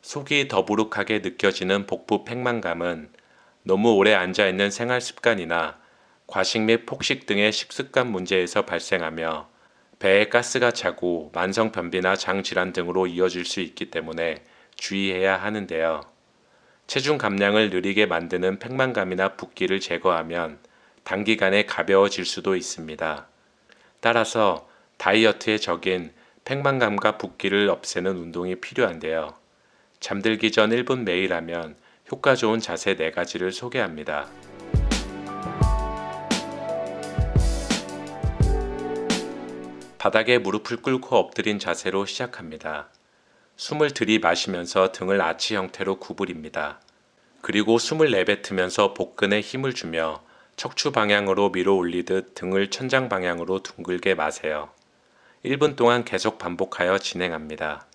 속이 더부룩하게 느껴지는 복부 팽만감은 너무 오래 앉아있는 생활 습관이나 과식 및 폭식 등의 식습관 문제에서 발생하며 배에 가스가 차고 만성 변비나 장 질환 등으로 이어질 수 있기 때문에 주의해야 하는데요. 체중 감량을 느리게 만드는 팽만감이나 붓기를 제거하면 단기간에 가벼워질 수도 있습니다. 따라서 다이어트의 적인 팽만감과 붓기를 없애는 운동이 필요한데요. 잠들기 전 1분 매일 하면 효과 좋은 자세 4가지를 소개합니다. 바닥에 무릎을 꿇고 엎드린 자세로 시작합니다. 숨을 들이마시면서 등을 아치 형태로 구부립니다. 그리고 숨을 내뱉으면서 복근에 힘을 주며 척추 방향으로 밀어 올리듯 등을 천장 방향으로 둥글게 마세요. 1분 동안 계속 반복하여 진행합니다.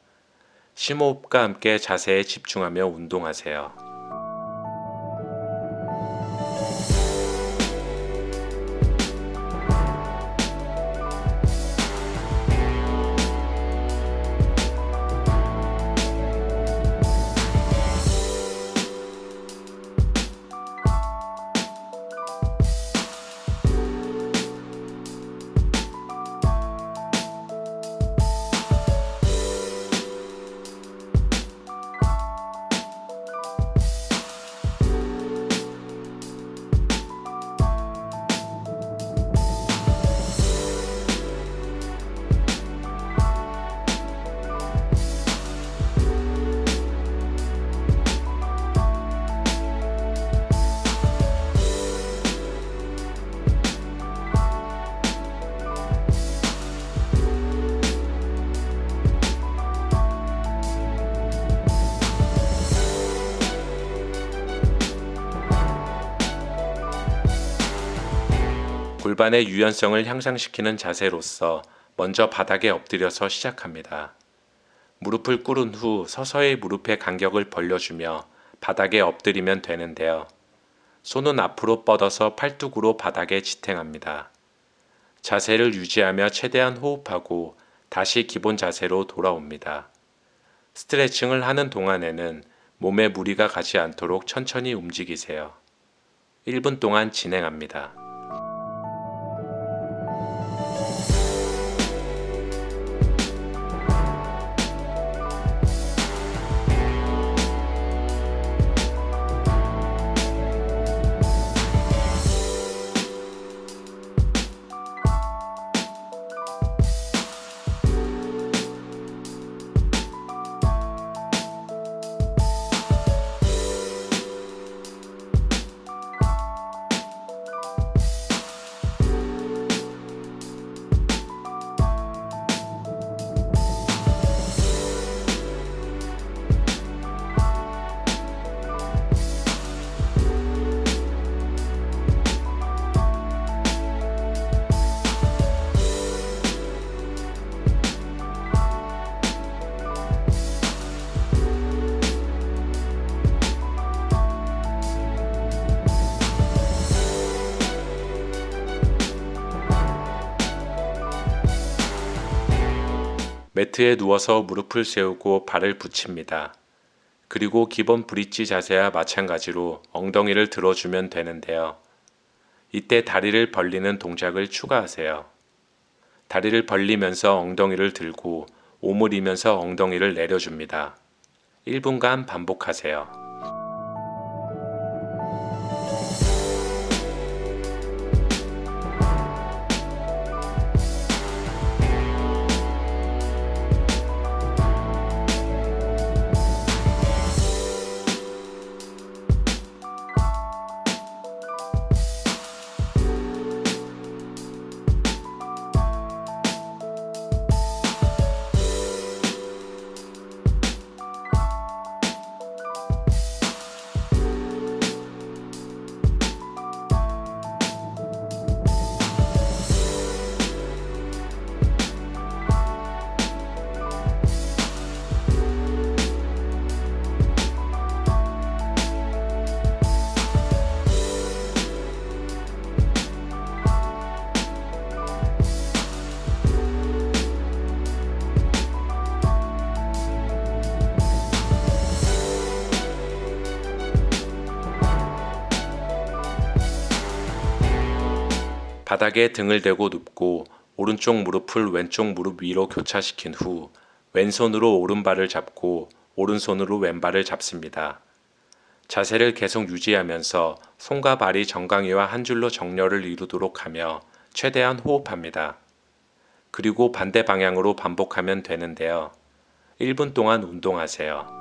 심호흡과 함께 자세에 집중하며 운동하세요. 골반의 유연성을 향상시키는 자세로서 먼저 바닥에 엎드려서 시작합니다. 무릎을 꿇은 후 서서히 무릎의 간격을 벌려주며 바닥에 엎드리면 되는데요. 손은 앞으로 뻗어서 팔뚝으로 바닥에 지탱합니다. 자세를 유지하며 최대한 호흡하고 다시 기본 자세로 돌아옵니다. 스트레칭을 하는 동안에는 몸에 무리가 가지 않도록 천천히 움직이세요. 1분 동안 진행합니다. 매트에 누워서 무릎을 세우고 발을 붙입니다. 그리고 기본 브릿지 자세와 마찬가지로 엉덩이를 들어주면 되는데요. 이때 다리를 벌리는 동작을 추가하세요. 다리를 벌리면서 엉덩이를 들고 오므리면서 엉덩이를 내려줍니다. 1분간 반복하세요. 바닥에 등을 대고 눕고 오른쪽 무릎을 왼쪽 무릎 위로 교차시킨 후 왼손으로 오른발을 잡고 오른손으로 왼발을 잡습니다. 자세를 계속 유지하면서 손과 발이 정강이와 한 줄로 정렬을 이루도록 하며 최대한 호흡합니다. 그리고 반대 방향으로 반복하면 되는데요. 1분 동안 운동하세요.